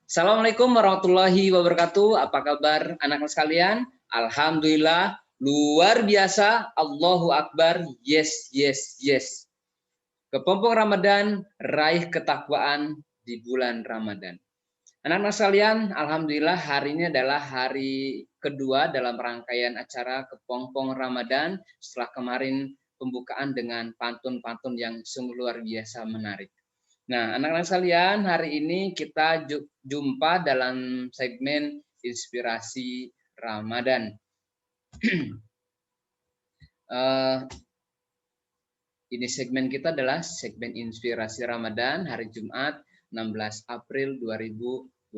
Assalamualaikum warahmatullahi wabarakatuh. Apa kabar anak-anak sekalian? Alhamdulillah, luar biasa. Allahu Akbar. Yes, yes, yes. Kepompong Ramadan, raih ketakwaan di bulan Ramadan. Anak-anak sekalian, Alhamdulillah hari ini adalah hari kedua dalam rangkaian acara Kepompong Ramadan setelah kemarin pembukaan dengan pantun-pantun yang sungguh luar biasa menarik. Nah, anak-anak sekalian, hari ini kita jumpa dalam segmen Inspirasi Ramadan. Ini segmen kita adalah segmen Inspirasi Ramadan hari Jumat 16 April 2021.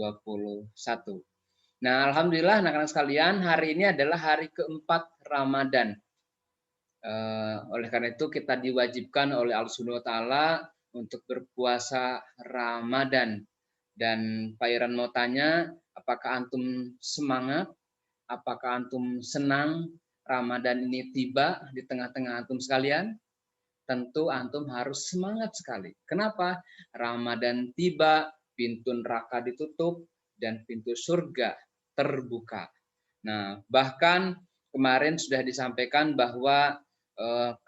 Nah, Alhamdulillah anak-anak sekalian, hari ini adalah hari keempat Ramadan. Oleh karena itu kita diwajibkan oleh Allah Subhanahu wa Ta'ala untuk berpuasa Ramadan. Dan Pak Iran mau tanya, apakah antum semangat? Apakah antum senang Ramadan ini tiba di tengah-tengah antum sekalian? Tentu antum harus semangat sekali. Kenapa? Ramadan tiba, pintu neraka ditutup, dan pintu surga terbuka. Nah, bahkan kemarin sudah disampaikan bahwa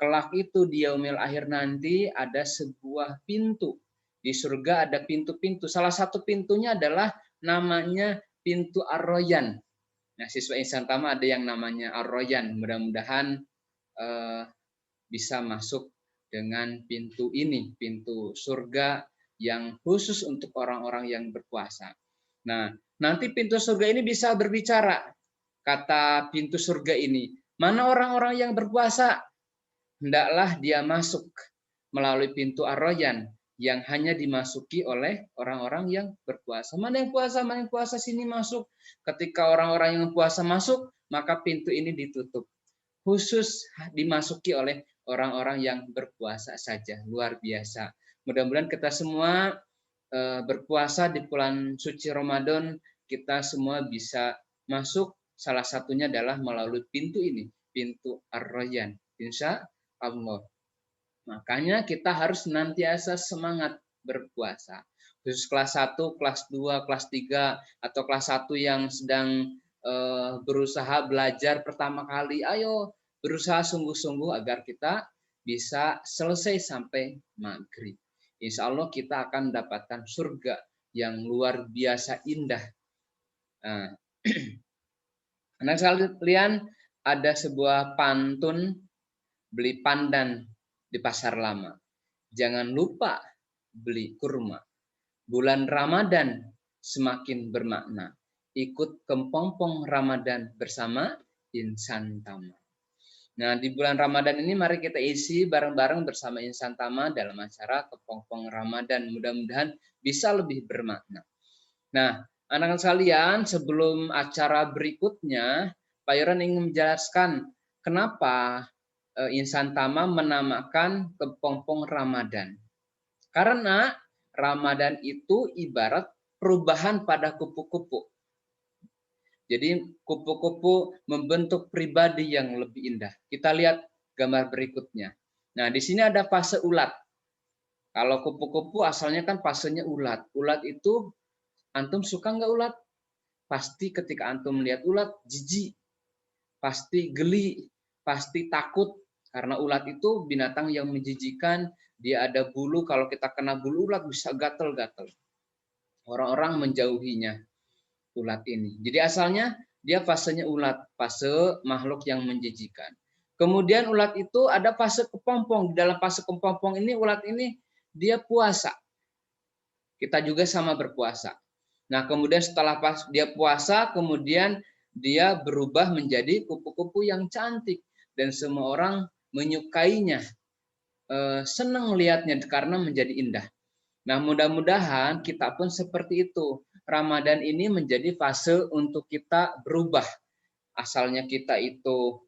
kelak itu di yaumil akhir nanti ada sebuah pintu. Di surga ada pintu-pintu. Salah satu pintunya adalah namanya pintu Ar-Royan. Nah, siswa Insan Tama ada yang namanya Ar-Royan. Mudah-mudahan bisa masuk dengan pintu ini, pintu surga yang khusus untuk orang-orang yang berpuasa. Nah, nanti pintu surga ini bisa berbicara. Kata pintu surga ini, mana orang-orang yang berpuasa? Hendaklah dia masuk melalui pintu Ar-Royan yang hanya dimasuki oleh orang-orang yang berpuasa. Mana yang puasa? Mana yang puasa sini masuk. Ketika orang-orang yang puasa masuk, maka pintu ini ditutup. Khusus dimasuki oleh orang-orang yang berpuasa saja. Luar biasa. Mudah-mudahan kita semua berpuasa di bulan suci Ramadan, kita semua bisa masuk. Salah satunya adalah melalui pintu ini, pintu Ar-Royan. Insya Allah. Makanya kita harus senantiasa semangat berpuasa. Khusus kelas 1, kelas 2, kelas 3, atau kelas 1 yang sedang berusaha belajar pertama kali, ayo berusaha sungguh-sungguh agar kita bisa selesai sampai maghrib. Insya Allah kita akan mendapatkan surga yang luar biasa indah. Nah, anak sekalian, ada sebuah pantun, beli pandan di pasar lama. Jangan lupa beli kurma. Bulan Ramadan semakin bermakna. Ikut kepompong Ramadan bersama Insan Tama. Nah, di bulan Ramadan ini mari kita isi bareng-bareng bersama Insan Tama dalam acara kepompong Ramadan. Mudah-mudahan bisa lebih bermakna. Nah, anak-anak sekalian, sebelum acara berikutnya, Pak Yoran ingin menjelaskan kenapa Insan Tama menamakan kepompong Ramadan. Karena Ramadan itu ibarat perubahan pada kupu-kupu. Jadi kupu-kupu membentuk pribadi yang lebih indah. Kita lihat gambar berikutnya. Nah, di sini ada fase ulat. Kalau kupu-kupu asalnya kan fasenya ulat. Ulat itu, antum suka nggak ulat? Pasti ketika antum melihat ulat, jijik. Pasti geli, pasti takut. Karena ulat itu binatang yang menjijikan, dia ada bulu, kalau kita kena bulu ulat bisa gatel-gatel. Orang-orang menjauhinya, ulat ini. Jadi asalnya dia fasenya ulat, fase makhluk yang menjijikan. Kemudian ulat itu ada fase kepompong. Di dalam fase kepompong ini ulat ini dia puasa. Kita juga sama berpuasa. Nah, kemudian setelah dia puasa, kemudian dia berubah menjadi kupu-kupu yang cantik dan semua orang menyukainya, senang melihatnya karena menjadi indah. Nah, mudah-mudahan kita pun seperti itu. Ramadan ini menjadi fase untuk kita berubah. Asalnya kita itu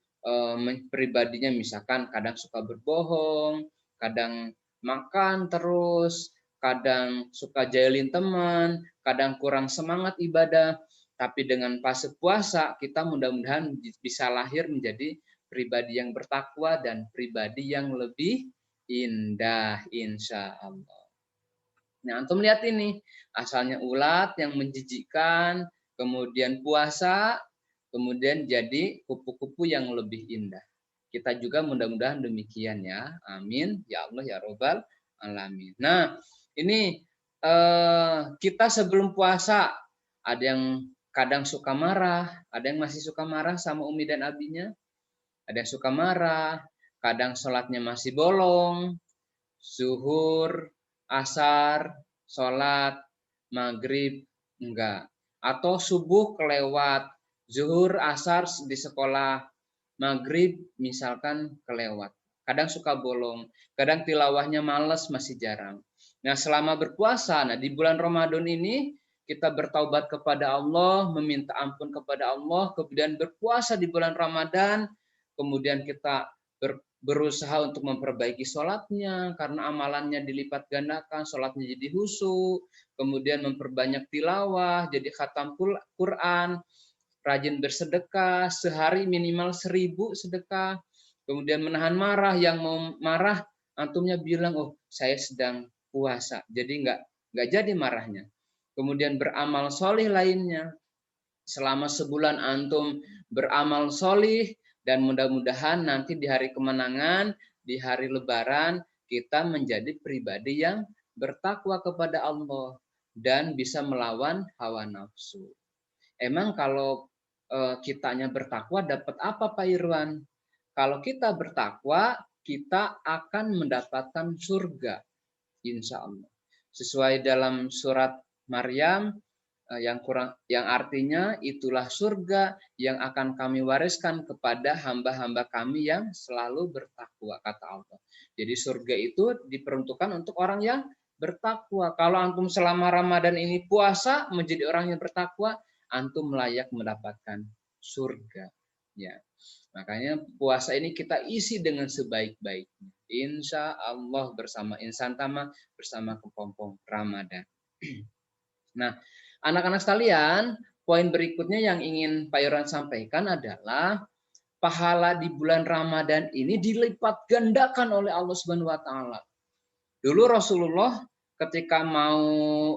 pribadinya misalkan kadang suka berbohong, kadang makan terus, kadang suka jahilin teman, kadang kurang semangat ibadah. Tapi dengan fase puasa, kita mudah-mudahan bisa lahir menjadi pribadi yang bertakwa dan pribadi yang lebih indah, insya Allah. Nah, antum lihat ini, asalnya ulat yang menjijikkan, kemudian puasa, kemudian jadi kupu-kupu yang lebih indah. Kita juga mudah-mudahan demikian ya. Amin. Ya Allah ya Robbal alamin. Nah, ini kita sebelum puasa ada yang kadang suka marah, ada yang masih suka marah sama Umi dan Abinya, ada yang suka marah, kadang sholatnya masih bolong, zuhur, asar, sholat, maghrib, enggak. Atau subuh kelewat, zuhur, asar di sekolah, maghrib misalkan kelewat. Kadang suka bolong, kadang tilawahnya males, masih jarang. Nah, selama berpuasa, nah di bulan Ramadan ini kita bertaubat kepada Allah, meminta ampun kepada Allah, kemudian berpuasa di bulan Ramadan, kemudian kita berusaha untuk memperbaiki sholatnya, karena amalannya dilipat gandakan, sholatnya jadi husu, kemudian memperbanyak tilawah, jadi khatam Quran, rajin bersedekah, sehari minimal 1000 sedekah, kemudian menahan marah, yang mau marah, antumnya bilang, oh saya sedang puasa, jadi nggak jadi marahnya. Kemudian beramal solih lainnya, selama sebulan antum beramal solih, dan mudah-mudahan nanti di hari kemenangan, di hari lebaran, kita menjadi pribadi yang bertakwa kepada Allah, dan bisa melawan hawa nafsu. Emang kalau kitanya bertakwa dapat apa Pak Irwan? Kalau kita bertakwa, kita akan mendapatkan surga, insya Allah. Sesuai dalam surat Maryam yang artinya itulah surga yang akan kami wariskan kepada hamba-hamba kami yang selalu bertakwa, kata Allah. Jadi surga itu diperuntukkan untuk orang yang bertakwa. Kalau antum selama Ramadan ini puasa menjadi orang yang bertakwa, antum layak mendapatkan surga. Ya, makanya puasa ini kita isi dengan sebaik-baiknya. Insya Allah bersama insan tama, bersama kepompong Ramadan. Nah, anak-anak sekalian, poin berikutnya yang ingin Pak Yoran sampaikan adalah pahala di bulan Ramadan ini dilipat gandakan oleh Allah Subhanahu wa taala. Dulu Rasulullah ketika mau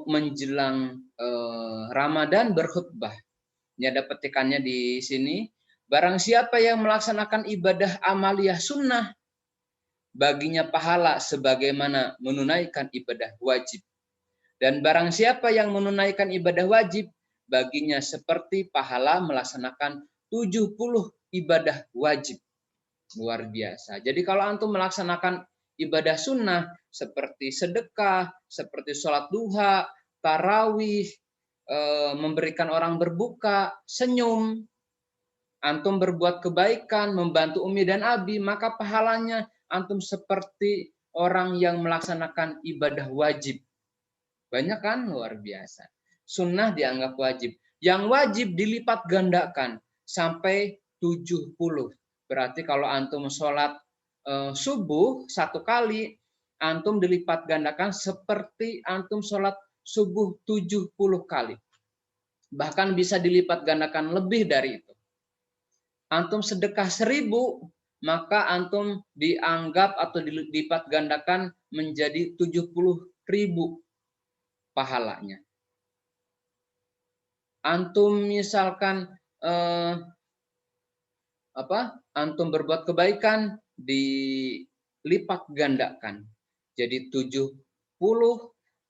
menjelang Ramadan berkhutbah. Ini ada petikannya di sini. Barang siapa yang melaksanakan ibadah amaliyah sunnah, baginya pahala sebagaimana menunaikan ibadah wajib. Dan barang siapa yang menunaikan ibadah wajib, baginya seperti pahala melaksanakan 70 ibadah wajib. Luar biasa. Jadi kalau antum melaksanakan ibadah sunnah, seperti sedekah, seperti sholat duha, tarawih, memberikan orang berbuka, senyum, antum berbuat kebaikan, membantu umi dan abi, maka pahalanya antum seperti orang yang melaksanakan ibadah wajib. Banyak kan? Luar biasa. Sunnah dianggap wajib. Yang wajib dilipat gandakan sampai 70. Berarti kalau antum sholat subuh 1 kali, antum dilipat gandakan seperti antum sholat subuh 70 kali. Bahkan bisa dilipat gandakan lebih dari itu. Antum sedekah 1000, maka antum dianggap atau dilipat gandakan menjadi 70.000 pahalanya. Antum misalkan antum berbuat kebaikan dilipat gandakan jadi 70,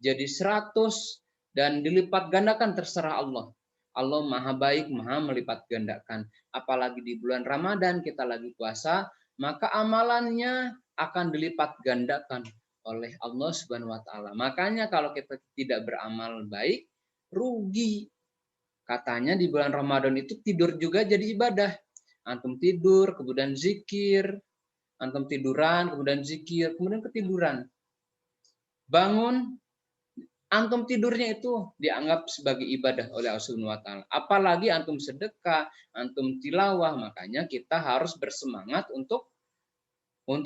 jadi 100, dan dilipat gandakan terserah Allah. Allah maha baik, maha melipat gandakan. Apalagi di bulan Ramadan kita lagi puasa, maka amalannya akan dilipat gandakan oleh Allah Subhanahu wa taala. Makanya kalau kita tidak beramal baik, rugi. Katanya di bulan Ramadan itu tidur juga jadi ibadah. Antum tidur, kemudian zikir, antum tiduran, kemudian zikir, kemudian ketiduran. Bangun, antum tidurnya itu dianggap sebagai ibadah oleh Allah Subhanahu wa taala. Apalagi antum sedekah, antum tilawah, makanya kita harus bersemangat untuk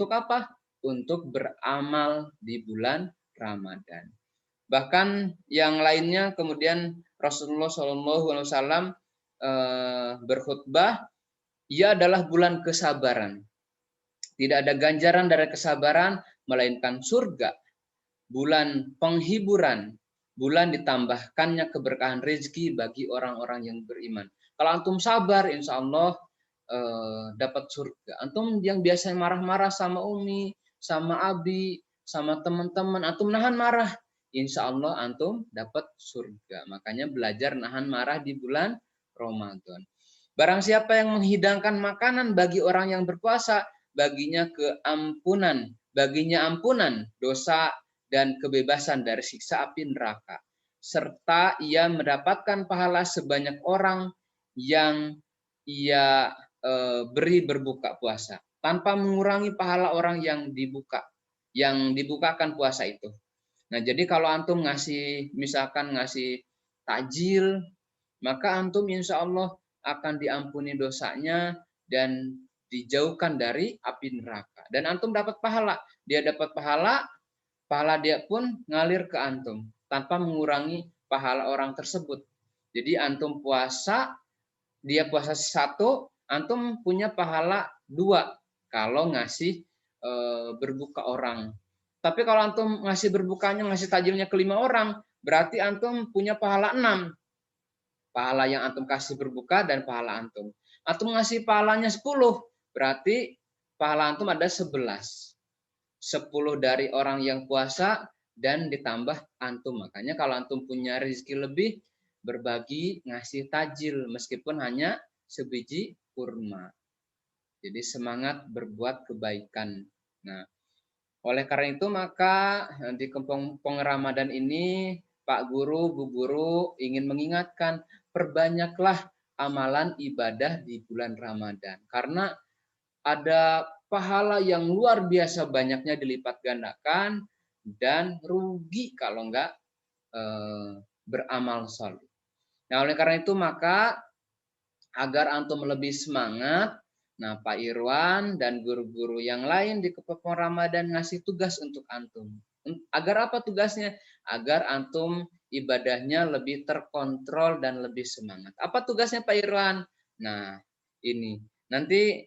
apa? Untuk beramal di bulan Ramadan. Bahkan yang lainnya kemudian Rasulullah SAW berkhutbah, ia adalah bulan kesabaran. Tidak ada ganjaran dari kesabaran melainkan surga. bulan penghiburan, bulan ditambahkannya keberkahan rezeki bagi orang-orang yang beriman. Kalau antum sabar, insya Allah dapat surga. Antum yang biasanya marah-marah sama Umi, sama Abi, sama teman-teman, antum nahan marah, insya Allah antum dapat surga. Makanya belajar nahan marah di bulan Ramadan. Barang siapa yang menghidangkan makanan bagi orang yang berpuasa, baginya ampunan dosa dan kebebasan dari siksa api neraka. Serta ia mendapatkan pahala sebanyak orang yang ia beri berbuka puasa, tanpa mengurangi pahala orang yang dibukakan puasa itu. Nah, jadi kalau antum misalkan ngasih takjil, maka antum insya Allah akan diampuni dosanya dan dijauhkan dari api neraka. Dan antum dapat pahala. Dia dapat pahala, pahala dia pun ngalir ke antum tanpa mengurangi pahala orang tersebut. Jadi antum puasa, dia puasa 1, antum punya pahala 2 kalau ngasih berbuka orang. Tapi kalau antum ngasih berbukanya, ngasih tajilnya ke 5 orang, berarti antum punya pahala 6. Pahala yang antum kasih berbuka dan pahala antum. Antum ngasih pahalanya 10, berarti pahala antum ada 11. 10 dari orang yang puasa dan ditambah antum. Makanya kalau antum punya rezeki lebih, berbagi, ngasih tajil meskipun hanya sebiji kurma. Jadi semangat berbuat kebaikan. Nah, oleh karena itu maka di Kepompong Ramadan ini Pak Guru, Bu Guru ingin mengingatkan, perbanyaklah amalan ibadah di bulan Ramadan. Karena ada pahala yang luar biasa banyaknya dilipat gandakan dan rugi kalau enggak beramal soleh. Nah, oleh karena itu maka agar antum lebih semangat, nah Pak Irwan dan guru-guru yang lain di Kepompong Ramadan ngasih tugas untuk antum. Agar apa tugasnya? Agar antum ibadahnya lebih terkontrol dan lebih semangat. Apa tugasnya Pak Irwan? Nah, ini. Nanti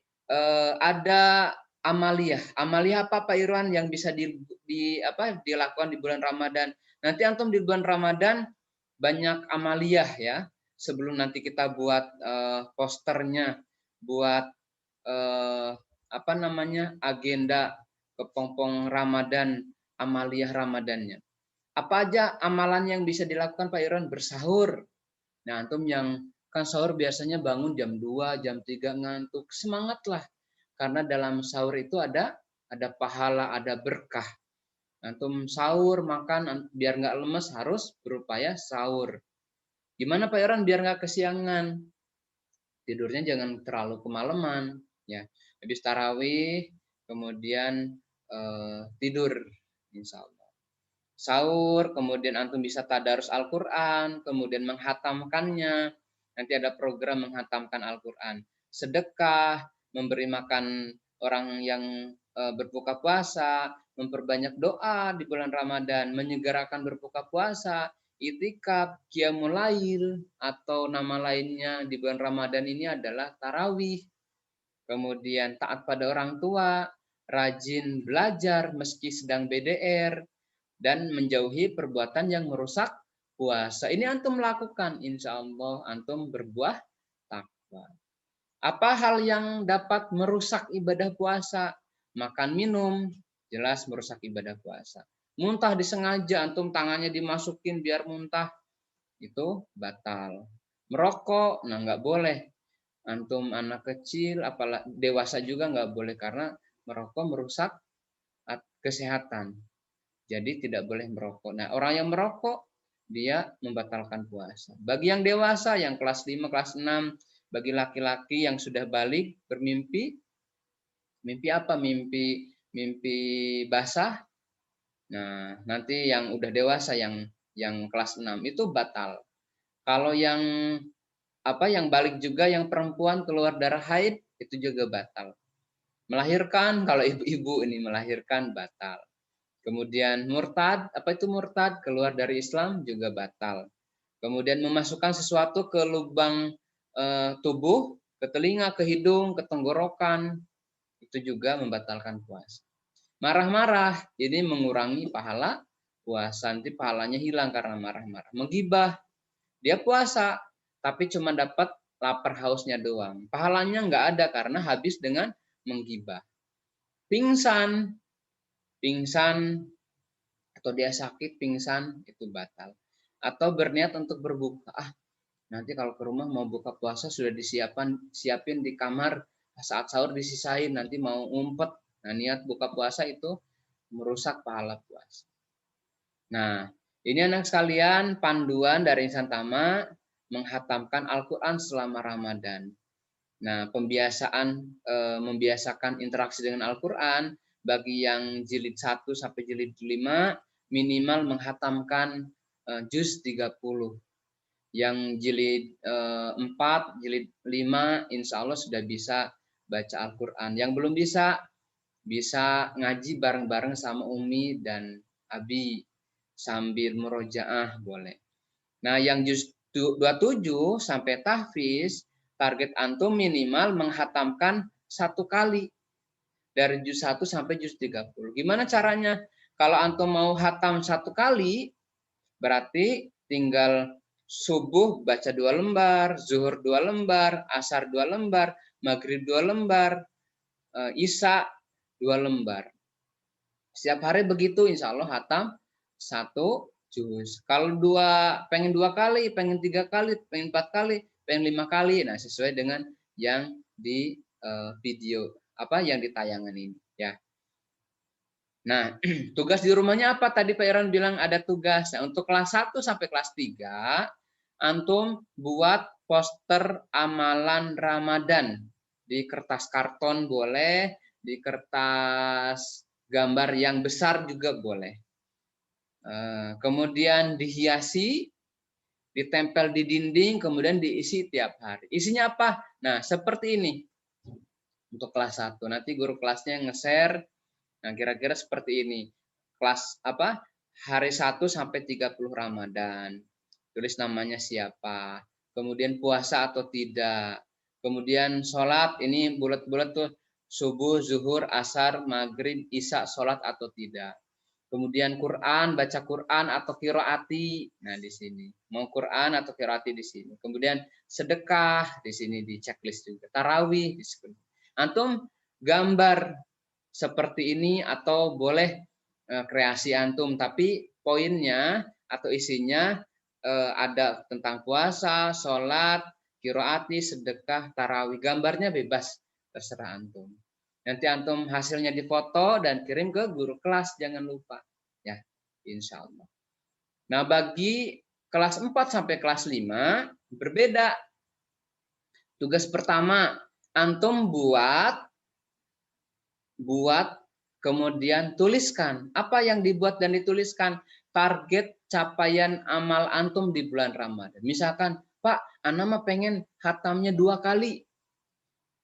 ada amaliyah. Amaliyah apa Pak Irwan yang bisa dilakukan di bulan Ramadan? Nanti antum di bulan Ramadan banyak amaliyah ya. Sebelum nanti kita buat posternya, buat agenda Kepompong Ramadan, amaliyah Ramadannya. Apa aja amalan yang bisa dilakukan Pak Irwan? Bersahur. Nah, antum yang kan sahur biasanya bangun jam 2, jam 3 ngantuk, semangatlah. Karena dalam sahur itu ada pahala, ada berkah. Antum sahur, makan, biar nggak lemes harus berupaya sahur. Gimana Pak Irwan biar nggak kesiangan? Tidurnya jangan terlalu kemalaman, ya. Habis tarawih, kemudian tidur, insya Allah. Sahur, kemudian antum bisa tadarus Al-Quran, kemudian menghatamkannya. Nanti ada program menghatamkan Al-Quran. Sedekah, memberi makan orang yang berbuka puasa, memperbanyak doa di bulan Ramadan, menyegerakan berbuka puasa, itikaf, qiyamul lail, atau nama lainnya di bulan Ramadan ini adalah tarawih. Kemudian taat pada orang tua, rajin belajar meski sedang BDR, dan menjauhi perbuatan yang merusak puasa. Ini antum lakukan, insya Allah antum berbuah takwa. Apa hal yang dapat merusak ibadah puasa? Makan minum, jelas merusak ibadah puasa. Muntah disengaja, antum tangannya dimasukin biar muntah, itu batal. Merokok, nah nggak boleh. Antum anak kecil, apalagi dewasa juga nggak boleh karena merokok merusak kesehatan. Jadi tidak boleh merokok. Nah, orang yang merokok dia membatalkan puasa. Bagi yang dewasa yang kelas 5, kelas 6, bagi laki-laki yang sudah balik bermimpi, mimpi apa? Mimpi basah. Nah, nanti yang udah dewasa yang kelas 6 itu batal. Kalau yang balik juga yang perempuan keluar darah haid itu juga batal. Melahirkan, kalau ibu-ibu ini melahirkan batal. Kemudian murtad, apa itu murtad? Keluar dari Islam juga batal. Kemudian memasukkan sesuatu ke lubang tubuh, ke telinga, ke hidung, ke tenggorokan, itu juga membatalkan puasa. Marah-marah, ini mengurangi pahala puasa nanti pahalanya hilang karena marah-marah. Menggibah, dia puasa tapi cuma dapat lapar hausnya doang. Pahalanya nggak ada karena habis dengan menggibah. Pingsan, pingsan atau dia sakit pingsan itu batal. Atau berniat untuk berbuka, nanti kalau ke rumah mau buka puasa sudah siapin di kamar, saat sahur disisain, nanti mau ngumpet. Nah, niat buka puasa itu merusak pahala puasa. Nah, ini anak sekalian panduan dari Insan Tama menghatamkan Al-Quran selama Ramadan. Nah, membiasakan interaksi dengan Al-Quran bagi yang jilid 1 sampai jilid 5 minimal menghatamkan juz 30. Yang jilid 4, jilid 5 insya Allah sudah bisa baca Al-Quran. Yang belum bisa ngaji bareng-bareng sama Umi dan Abi sambil murojaah boleh. Nah, yang juz 27 sampai tahfiz, target antum minimal menghatamkan 1 kali dari juz 1 sampai juz 30. Gimana caranya? Kalau antum mau hatam 1 kali, berarti tinggal subuh baca 2 lembar, zuhur 2 lembar, asar 2 lembar, maghrib 2 lembar, isya 2 lembar. Setiap hari begitu insya Allah hatam 1 juz. Kalau pengen 2 kali, pengen 3 kali, pengen 4 kali, pengen 5 kali, nah sesuai dengan yang di video yang di tayangan ini ya. Nah, tugas di rumahnya apa? Tadi Pak Iran bilang ada tugas. Nah, untuk kelas 1 sampai kelas 3, antum buat poster amalan Ramadan. Di kertas karton boleh, di kertas gambar yang besar juga boleh. Kemudian dihiasi, ditempel di dinding, kemudian diisi tiap hari. Isinya apa? Nah, seperti ini. Untuk kelas 1. Nanti guru kelasnya nge-share. Nah, kira-kira seperti ini. Kelas hari 1 sampai 30 Ramadan. Tulis namanya siapa. Kemudian puasa atau tidak. Kemudian sholat, ini bulat-bulat tuh. Subuh, zuhur, asar, maghrib, isya, sholat atau tidak. Kemudian Quran, baca Quran atau qiraati. Nah, di sini. Mau Quran atau qiraati di sini. Kemudian sedekah, di sini di checklist juga. Tarawih, di sini. Antum gambar seperti ini atau boleh kreasi antum, tapi poinnya atau isinya ada tentang puasa, sholat, qiraati, sedekah, tarawih. Gambarnya bebas, terserah antum. Nanti antum hasilnya difoto dan kirim ke guru kelas, jangan lupa ya, insya Allah. Nah, bagi kelas 4 sampai kelas 5 berbeda. Tugas pertama, antum buat kemudian tuliskan. Apa yang dibuat dan dituliskan? Target capaian amal antum di bulan Ramadan. Misalkan, Pak, ana mah pengen hatamnya 2 kali.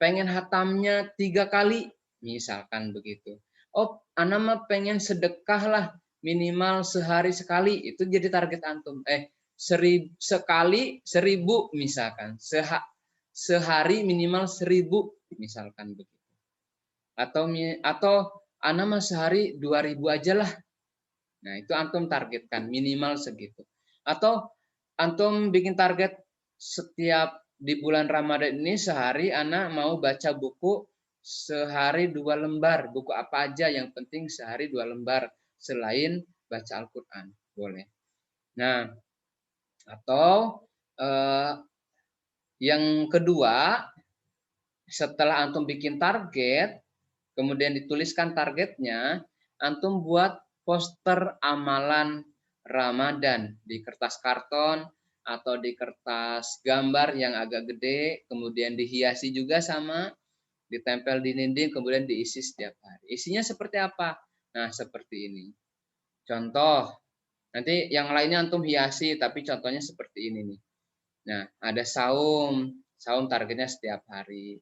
Pengen hatamnya 3 kali. Misalkan begitu. Oh, ana mah pengen sedekah lah minimal sehari sekali. Itu jadi target antum. Sekali 1000 misalkan. Sehari minimal 1000 misalkan begitu. Atau ana mah sehari 2000 aja lah. Nah, itu antum targetkan minimal segitu. Atau antum bikin target setiap di bulan Ramadan ini sehari ana mau baca buku sehari 2 lembar. Buku apa aja, yang penting sehari 2 lembar selain baca Al-Quran. Boleh. Nah, atau yang kedua, setelah antum bikin target, kemudian dituliskan targetnya, antum buat poster amalan Ramadan di kertas karton atau di kertas gambar yang agak gede, kemudian dihiasi juga sama, ditempel di dinding, kemudian diisi setiap hari. Isinya seperti apa? Nah, seperti ini. Contoh, nanti yang lainnya antum hiasi, tapi contohnya seperti ini nih. Nah, ada saum targetnya setiap hari.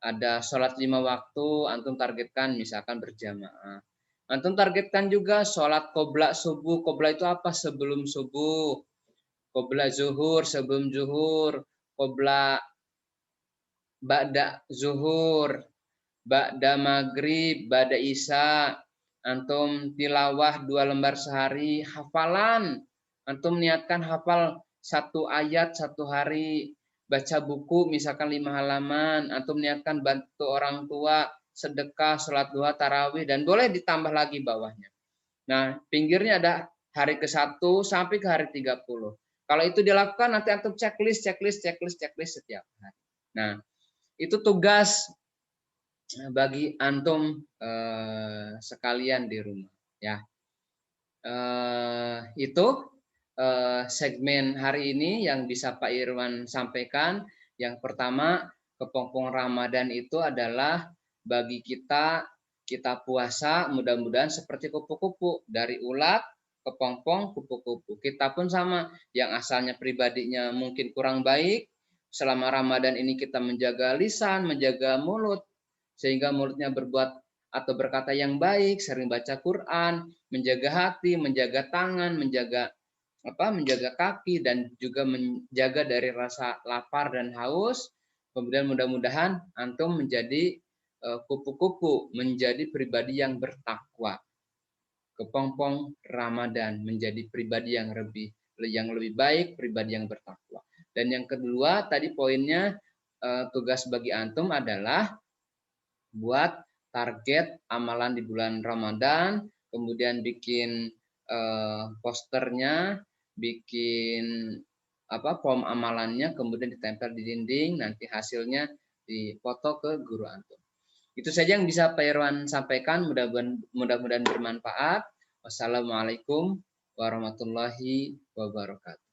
Ada sholat 5 waktu, antum targetkan misalkan berjamaah. Antum targetkan juga sholat qobla subuh. Qobla itu apa? Sebelum subuh. Qobla zuhur, sebelum zuhur. Qobla ba'da zuhur. Ba'da maghrib, ba'da isya. antum tilawah 2 lembar sehari, hafalan, antum niatkan hafal 1 ayat 1 hari, baca buku misalkan 5 halaman, antum niatkan bantu orang tua, sedekah, sholat duha, tarawih, dan boleh ditambah lagi bawahnya. Nah, pinggirnya ada hari ke-1 sampai ke hari 30. Kalau itu dilakukan, nanti antum checklist setiap hari. Nah, itu tugas bagi antum sekalian di rumah. Ya, itu segmen hari ini yang bisa Pak Irwan sampaikan. Yang pertama, kepompong Ramadan itu adalah bagi kita puasa mudah-mudahan seperti kupu-kupu, dari ulat, kepompong, kupu-kupu. Kita pun sama, yang asalnya pribadinya mungkin kurang baik, selama Ramadan ini kita menjaga lisan, menjaga mulut, sehingga mulutnya berbuat atau berkata yang baik, sering baca Quran, menjaga hati, menjaga tangan, menjaga kaki, dan juga menjaga dari rasa lapar dan haus. Kemudian mudah-mudahan antum menjadi kupu-kupu, menjadi pribadi yang bertakwa. Kepompong Ramadan, menjadi pribadi yang lebih baik, pribadi yang bertakwa. Dan yang kedua tadi poinnya, tugas bagi antum adalah buat target amalan di bulan Ramadan, kemudian bikin posternya, bikin form amalannya, kemudian ditempel di dinding, nanti hasilnya difoto ke guru antum. Itu saja yang bisa Pak Irwan sampaikan, mudah-mudahan bermanfaat. Wassalamualaikum warahmatullahi wabarakatuh.